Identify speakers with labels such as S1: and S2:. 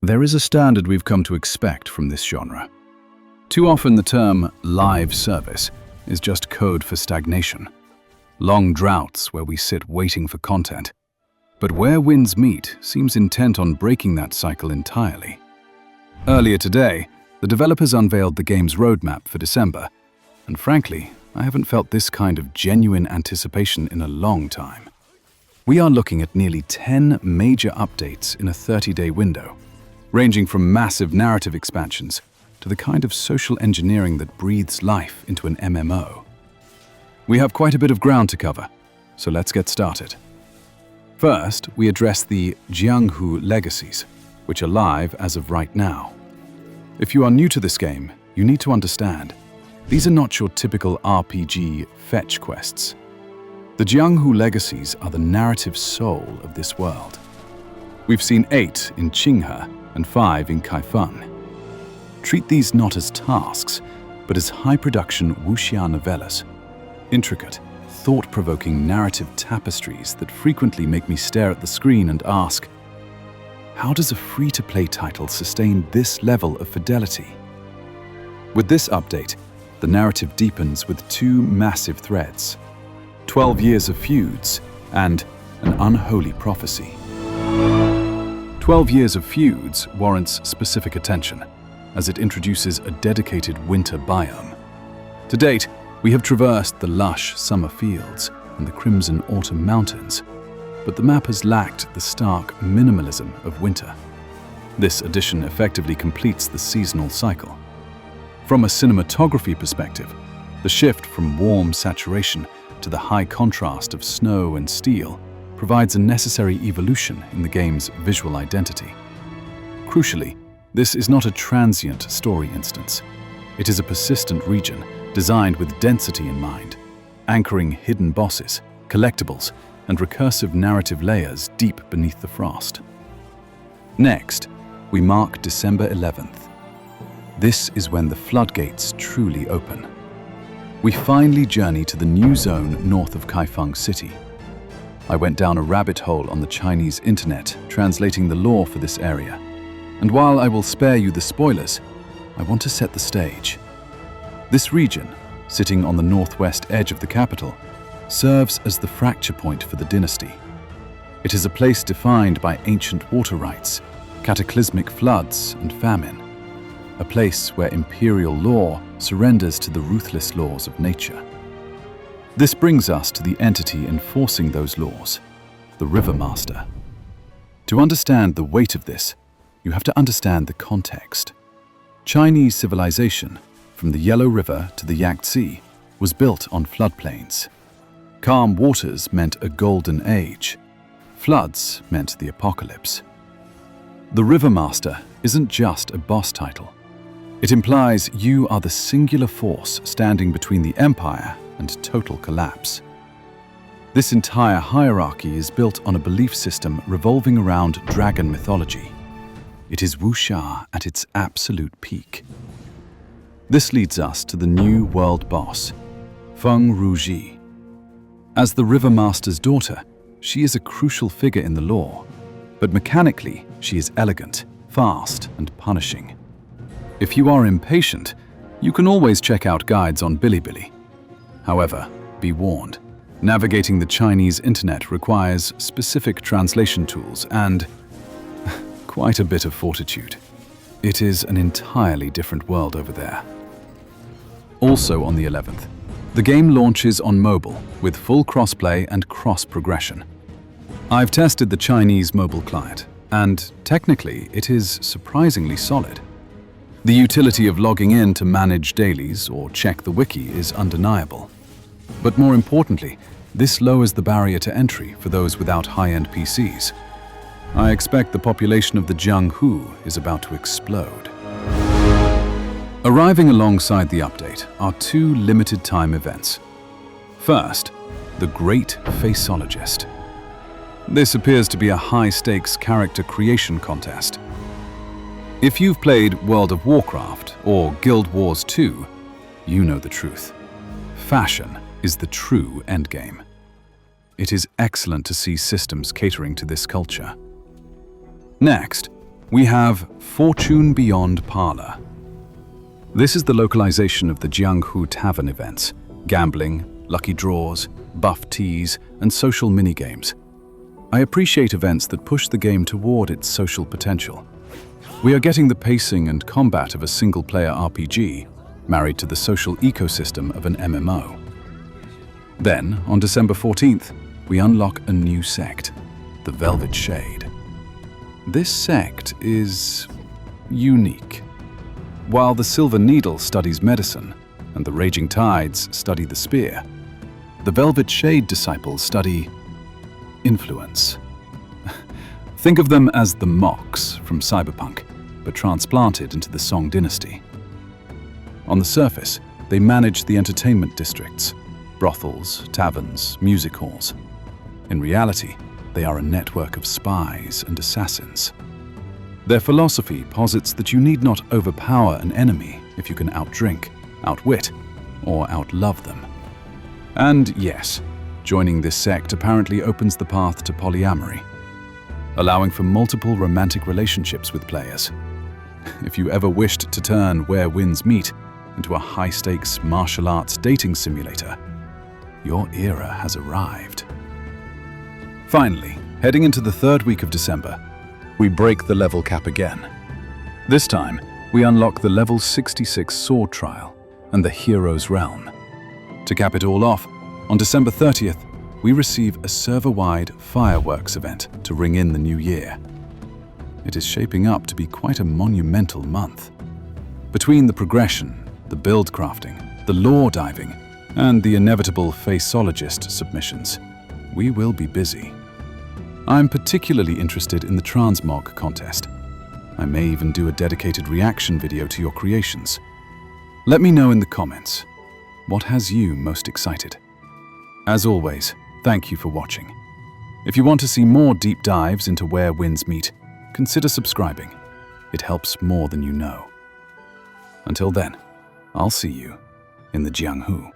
S1: There is a standard we've come to expect from this genre. Too often the term live service is just code for stagnation. Long droughts where we sit waiting for content. But Where Winds Meet seems intent on breaking that cycle entirely. Earlier today, the developers unveiled the game's roadmap for December, and frankly, I haven't felt this kind of genuine anticipation in a long time. We are looking at nearly 10 major updates in a 30-day window, ranging from massive narrative expansions to the kind of social engineering that breathes life into an MMO. We have quite a bit of ground to cover, so let's get started. First, we address the Jianghu Legacies, which are live as of right now. If you are new to this game, you need to understand, these are not your typical RPG fetch quests. The Jianghu Legacies are the narrative soul of this world. We've seen 8 in Qinghe and 5 in Kaifeng. Treat these not as tasks, but as high-production wuxia novellas, intricate, thought-provoking narrative tapestries that frequently make me stare at the screen and ask, how does a free-to-play title sustain this level of fidelity? With this update, the narrative deepens with 2 massive threads: 12 years of feuds and an unholy prophecy. 12 years of feuds warrants specific attention, as it introduces a dedicated winter biome. To date, we have traversed the lush summer fields and the crimson autumn mountains, but the map has lacked the stark minimalism of winter. This addition effectively completes the seasonal cycle. From a cinematography perspective, the shift from warm saturation to the high contrast of snow and steel provides a necessary evolution in the game's visual identity. Crucially, this is not a transient story instance. It is a persistent region designed with density in mind, anchoring hidden bosses, collectibles, and recursive narrative layers deep beneath the frost. Next, we mark December 11th. This is when the floodgates truly open. We finally journey to the new zone north of Kaifeng City. I went down a rabbit hole on the Chinese internet translating the lore for this area, and while I will spare you the spoilers, I want to set the stage. This region, sitting on the northwest edge of the capital, serves as the fracture point for the dynasty. It is a place defined by ancient water rights, cataclysmic floods, and famine. A place where imperial law surrenders to the ruthless laws of nature. This brings us to the entity enforcing those laws, the River Master. To understand the weight of this, you have to understand the context. Chinese civilization, from the Yellow River to the Yangtze, was built on floodplains. Calm waters meant a golden age. Floods meant the apocalypse. The River Master isn't just a boss title. It implies you are the singular force standing between the empire and total collapse. This entire hierarchy is built on a belief system revolving around dragon mythology. It is wuxia at its absolute peak. This leads us to the new world boss, Feng Ruzhi. As the River Master's daughter, she is a crucial figure in the lore, but mechanically she is elegant, fast, and punishing. If you are impatient, you can always check out guides on Bilibili. However, be warned, navigating the Chinese internet requires specific translation tools and quite a bit of fortitude. It is an entirely different world over there. Also on the 11th, the game launches on mobile with full crossplay and cross-progression. I've tested the Chinese mobile client, and technically it is surprisingly solid. The utility of logging in to manage dailies or check the wiki is undeniable. But more importantly, this lowers the barrier to entry for those without high-end PCs. I expect the population of the Jianghu is about to explode. Arriving alongside the update are 2 limited-time events. First, the Great Faceologist. This appears to be a high-stakes character creation contest. If you've played World of Warcraft or Guild Wars 2, you know the truth. Fashion is the true endgame. It is excellent to see systems catering to this culture. Next, we have Fortune Beyond Parlor. This is the localization of the Jianghu Tavern events: gambling, lucky draws, buff teas, and social minigames. I appreciate events that push the game toward its social potential. We are getting the pacing and combat of a single-player RPG, married to the social ecosystem of an MMO. Then, on December 14th, we unlock a new sect, the Velvet Shade. This sect is unique. While the Silver Needle studies medicine and the Raging Tides study the spear, the Velvet Shade disciples study influence. Think of them as the Mox from Cyberpunk, but transplanted into the Song dynasty. On the surface, they manage the entertainment districts, brothels, taverns, music halls. In reality, they are a network of spies and assassins. Their philosophy posits that you need not overpower an enemy if you can outdrink, outwit, or outlove them. And yes, joining this sect apparently opens the path to polyamory, allowing for multiple romantic relationships with players. If you ever wished to turn Where Winds Meet into a high-stakes martial arts dating simulator, your era has arrived. Finally, heading into the third week of December, we break the level cap again. This time, we unlock the level 66 Sword Trial and the Hero's Realm. To cap it all off, on December 30th, we receive a server-wide fireworks event to ring in the new year. It is shaping up to be quite a monumental month. Between the progression, the build crafting, the lore diving, and the inevitable Faceologist submissions, we will be busy. I'm particularly interested in the Transmog contest. I may even do a dedicated reaction video to your creations. Let me know in the comments, what has you most excited? As always, thank you for watching. If you want to see more deep dives into Where Winds Meet, consider subscribing. It helps more than you know. Until then, I'll see you in the Jianghu.